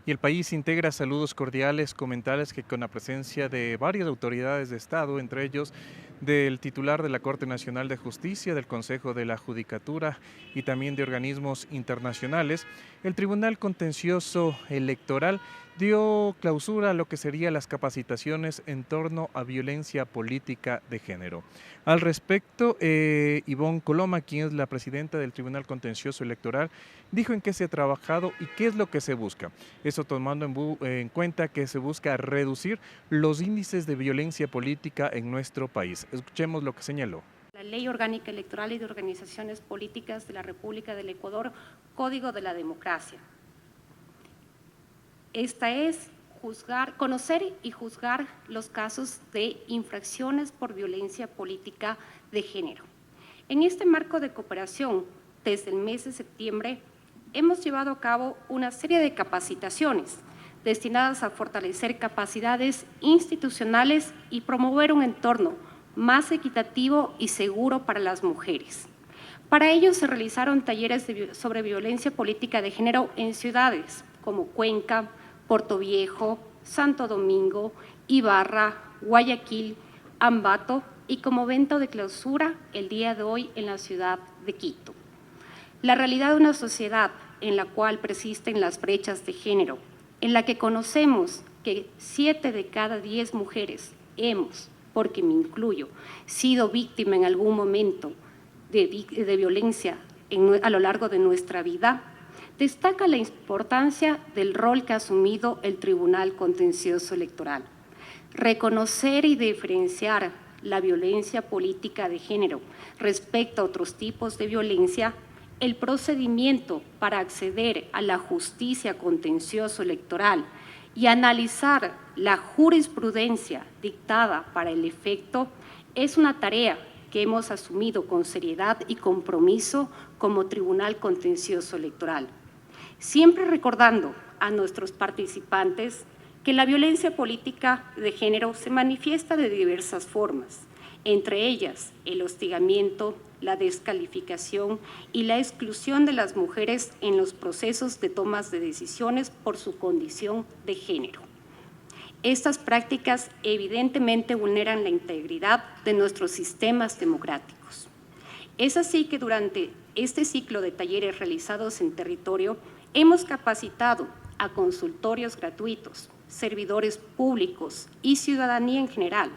Y el país integra saludos cordiales, comentarios que con la presencia de varias autoridades de Estado, entre ellos del titular de la Corte Nacional de Justicia, del Consejo de la Judicatura y también de organismos internacionales, el Tribunal Contencioso Electoral dio clausura a lo que serían las capacitaciones en torno a violencia política de género. Al respecto, Ivonne Coloma, quien es la presidenta del Tribunal Contencioso Electoral, dijo en qué se ha trabajado y qué es lo que se busca. Eso tomando en cuenta que se busca reducir los índices de violencia política en nuestro país. Escuchemos lo que señaló. La Ley Orgánica Electoral y de Organizaciones Políticas de la República del Ecuador, Código de la Democracia. Esta es conocer y juzgar los casos de infracciones por violencia política de género. En este marco de cooperación, desde el mes de septiembre, hemos llevado a cabo una serie de capacitaciones destinadas a fortalecer capacidades institucionales y promover un entorno más equitativo y seguro para las mujeres. Para ello se realizaron talleres sobre violencia política de género en ciudades como Cuenca, Portoviejo, Santo Domingo, Ibarra, Guayaquil, Ambato y como evento de clausura el día de hoy en la ciudad de Quito. La realidad de una sociedad en la cual persisten las brechas de género, en la que conocemos que 7 de cada 10 mujeres hemos, porque me incluyo, sido víctima en algún momento de violencia a lo largo de nuestra vida, destaca la importancia del rol que ha asumido el Tribunal Contencioso Electoral. Reconocer y diferenciar la violencia política de género respecto a otros tipos de violencia, el procedimiento para acceder a la justicia contencioso electoral y analizar la jurisprudencia dictada para el efecto es una tarea que hemos asumido con seriedad y compromiso como Tribunal Contencioso Electoral. Siempre recordando a nuestros participantes que la violencia política de género se manifiesta de diversas formas, entre ellas el hostigamiento, la descalificación y la exclusión de las mujeres en los procesos de tomas de decisiones por su condición de género. Estas prácticas evidentemente vulneran la integridad de nuestros sistemas democráticos. Es así que durante este ciclo de talleres realizados en territorio, hemos capacitado a consultorios gratuitos, servidores públicos y ciudadanía en general,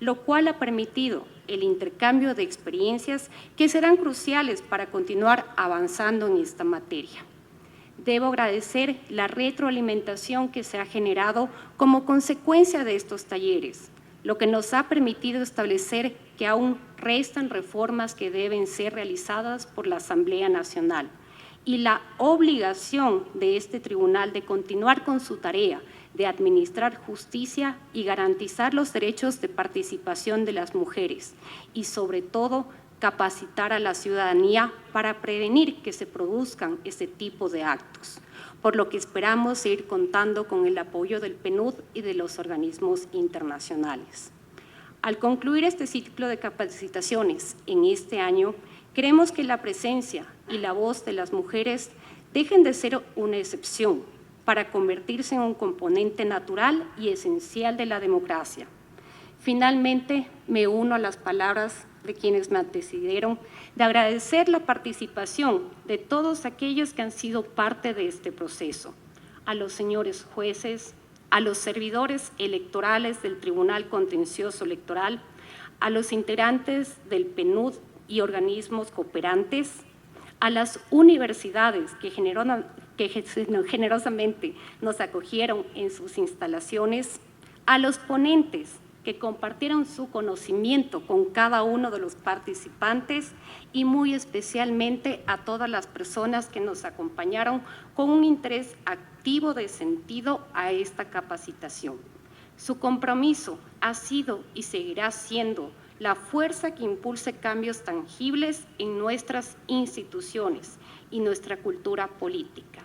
lo cual ha permitido el intercambio de experiencias que serán cruciales para continuar avanzando en esta materia. Debo agradecer la retroalimentación que se ha generado como consecuencia de estos talleres, lo que nos ha permitido establecer que aún restan reformas que deben ser realizadas por la Asamblea Nacional y la obligación de este tribunal de continuar con su tarea de administrar justicia y garantizar los derechos de participación de las mujeres y, sobre todo, capacitar a la ciudadanía para prevenir que se produzcan este tipo de actos, por lo que esperamos seguir contando con el apoyo del PNUD y de los organismos internacionales. Al concluir este ciclo de capacitaciones en este año, queremos que la presencia y la voz de las mujeres dejen de ser una excepción para convertirse en un componente natural y esencial de la democracia. Finalmente, me uno a las palabras de quienes me antecedieron de agradecer la participación de todos aquellos que han sido parte de este proceso, a los señores jueces, a los servidores electorales del Tribunal Contencioso Electoral, a los integrantes del PNUD y organismos cooperantes, a las universidades que generosamente nos acogieron en sus instalaciones, a los ponentes que compartieron su conocimiento con cada uno de los participantes y muy especialmente a todas las personas que nos acompañaron con un interés activo de sentido a esta capacitación. Su compromiso ha sido y seguirá siendo la fuerza que impulse cambios tangibles en nuestras instituciones y nuestra cultura política.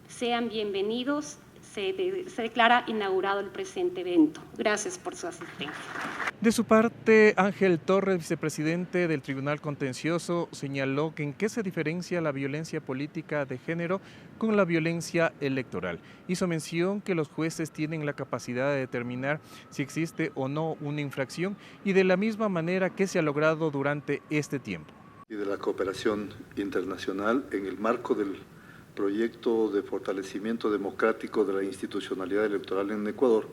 Sean bienvenidos. Se declara inaugurado el presente evento. Gracias por su asistencia. De su parte, Ángel Torres, vicepresidente del Tribunal Contencioso, señaló que en qué se diferencia la violencia política de género con la violencia electoral. Hizo mención que los jueces tienen la capacidad de determinar si existe o no una infracción y de la misma manera que se ha logrado durante este tiempo. Y de la cooperación internacional en el marco del proyecto de fortalecimiento democrático de la institucionalidad electoral en Ecuador,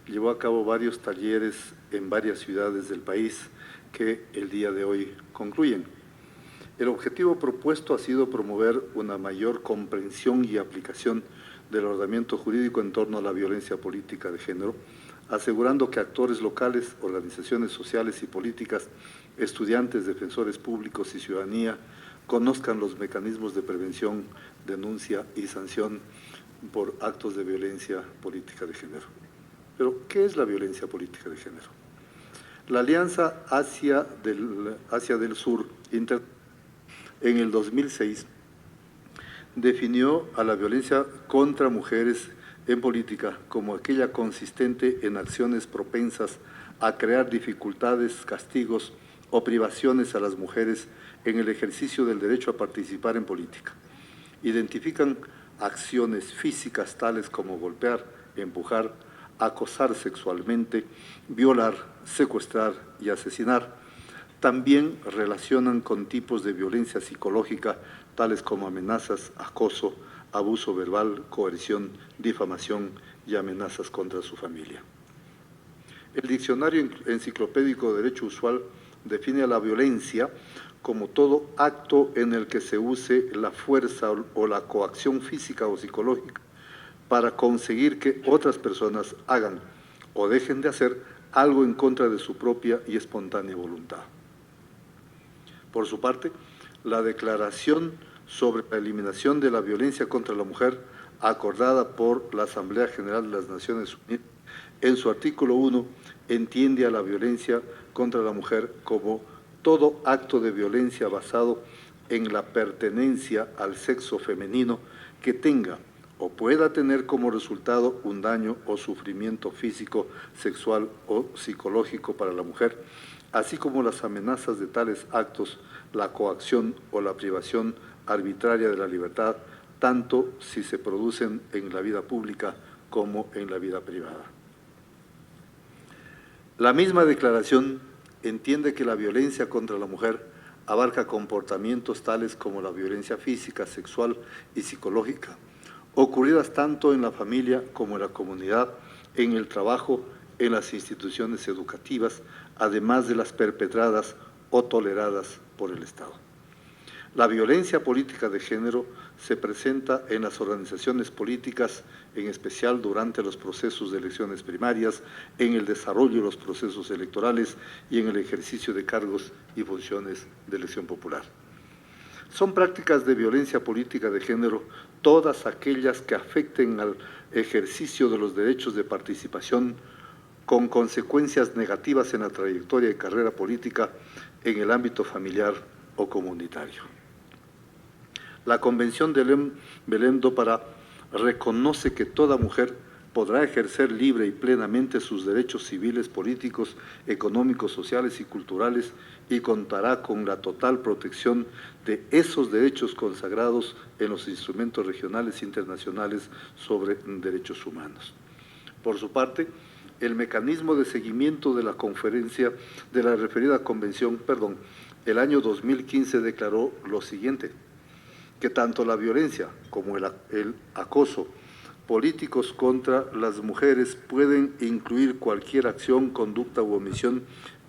llevó a cabo varios talleres en varias ciudades del país que el día de hoy concluyen. El objetivo propuesto ha sido promover una mayor comprensión y aplicación del ordenamiento jurídico en torno a la violencia política de género, asegurando que actores locales, organizaciones sociales y políticas, estudiantes, defensores públicos y ciudadanía conozcan los mecanismos de prevención, denuncia y sanción por actos de violencia política de género. Pero, ¿qué es la violencia política de género? La Alianza Asia del Sur en el 2006 definió a la violencia contra mujeres en política como aquella consistente en acciones propensas a crear dificultades, castigos o privaciones a las mujeres en el ejercicio del derecho a participar en política. Identifican acciones físicas tales como golpear, empujar, acosar sexualmente, violar, secuestrar y asesinar. También relacionan con tipos de violencia psicológica tales como amenazas, acoso, abuso verbal, coerción, difamación y amenazas contra su familia. El Diccionario Enciclopédico de Derecho Usual define a la violencia como todo acto en el que se use la fuerza o la coacción física o psicológica para conseguir que otras personas hagan o dejen de hacer algo en contra de su propia y espontánea voluntad. Por su parte, la Declaración sobre la Eliminación de la Violencia contra la Mujer, acordada por la Asamblea General de las Naciones Unidas, en su artículo 1, entiende a la violencia contra la mujer como todo acto de violencia basado en la pertenencia al sexo femenino que tenga o pueda tener como resultado un daño o sufrimiento físico, sexual o psicológico para la mujer, así como las amenazas de tales actos, la coacción o la privación arbitraria de la libertad, tanto si se producen en la vida pública como en la vida privada. La misma declaración entiende que la violencia contra la mujer abarca comportamientos tales como la violencia física, sexual y psicológica, ocurridas tanto en la familia como en la comunidad, en el trabajo, en las instituciones educativas, además de las perpetradas o toleradas por el Estado. La violencia política de género se presenta en las organizaciones políticas, en especial durante los procesos de elecciones primarias, en el desarrollo de los procesos electorales y en el ejercicio de cargos y funciones de elección popular. Son prácticas de violencia política de género todas aquellas que afecten al ejercicio de los derechos de participación con consecuencias negativas en la trayectoria y carrera política en el ámbito familiar o comunitario. La Convención de Belém do Pará reconoce que toda mujer podrá ejercer libre y plenamente sus derechos civiles, políticos, económicos, sociales y culturales y contará con la total protección de esos derechos consagrados en los instrumentos regionales e internacionales sobre derechos humanos. Por su parte, el mecanismo de seguimiento de la conferencia de la referida convención, el año 2015 declaró lo siguiente, que tanto la violencia como el acoso políticos contra las mujeres pueden incluir cualquier acción, conducta u omisión,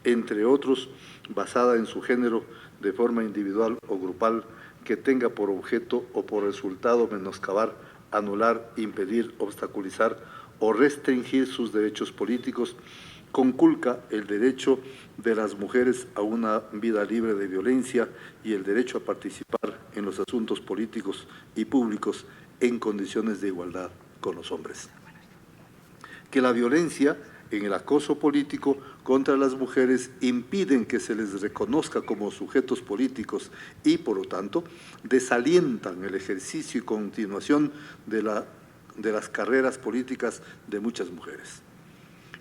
entre otros, basada en su género, de forma individual o grupal, que tenga por objeto o por resultado menoscabar, anular, impedir, obstaculizar o restringir sus derechos políticos, conculca el derecho de las mujeres a una vida libre de violencia y el derecho a participar en los asuntos políticos y públicos en condiciones de igualdad con los hombres. Que la violencia en el acoso político contra las mujeres impiden que se les reconozca como sujetos políticos y, por lo tanto, desalientan el ejercicio y continuación de las carreras políticas de muchas mujeres.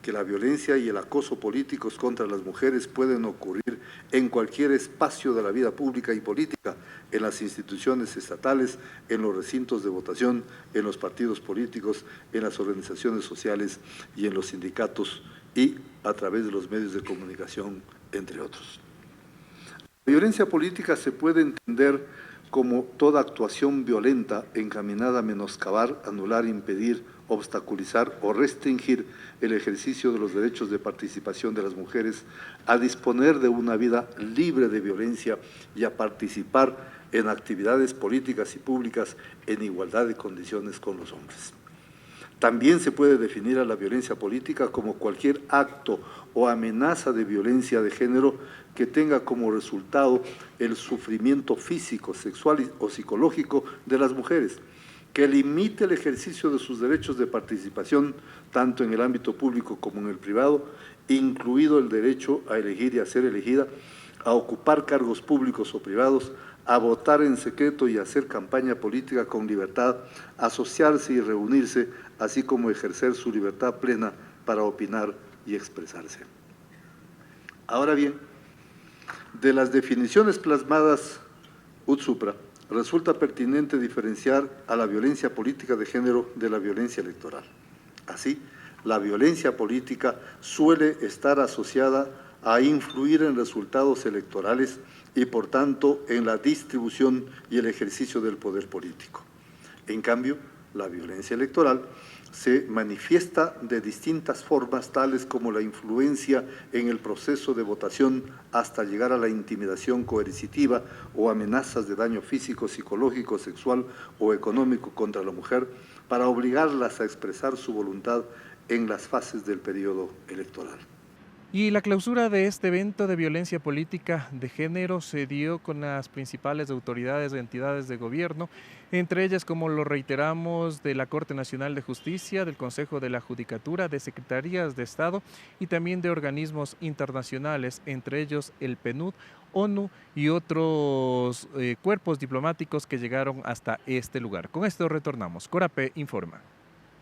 que la violencia y el acoso políticos contra las mujeres pueden ocurrir en cualquier espacio de la vida pública y política, en las instituciones estatales, en los recintos de votación, en los partidos políticos, en las organizaciones sociales y en los sindicatos y a través de los medios de comunicación, entre otros. La violencia política se puede entender como toda actuación violenta encaminada a menoscabar, anular, impedir, obstaculizar o restringir el ejercicio de los derechos de participación de las mujeres, a disponer de una vida libre de violencia y a participar en actividades políticas y públicas en igualdad de condiciones con los hombres. También se puede definir a la violencia política como cualquier acto o amenaza de violencia de género que tenga como resultado el sufrimiento físico, sexual o psicológico de las mujeres, que limite el ejercicio de sus derechos de participación tanto en el ámbito público como en el privado, incluido el derecho a elegir y a ser elegida, a ocupar cargos públicos o privados, a votar en secreto y hacer campaña política con libertad, asociarse y reunirse, así como ejercer su libertad plena para opinar y expresarse. Ahora bien, de las definiciones plasmadas ut supra, resulta pertinente diferenciar a la violencia política de género de la violencia electoral. Así, la violencia política suele estar asociada a influir en resultados electorales y, por tanto, en la distribución y el ejercicio del poder político. En cambio, la violencia electoral se manifiesta de distintas formas, tales como la influencia en el proceso de votación hasta llegar a la intimidación coercitiva o amenazas de daño físico, psicológico, sexual o económico contra la mujer para obligarlas a expresar su voluntad en las fases del periodo electoral. Y la clausura de este evento de violencia política de género se dio con las principales autoridades de entidades de gobierno, entre ellas, como lo reiteramos, de la Corte Nacional de Justicia, del Consejo de la Judicatura, de Secretarías de Estado y también de organismos internacionales, entre ellos el PNUD, ONU y otros cuerpos diplomáticos que llegaron hasta este lugar. Con esto retornamos. Corapé informa.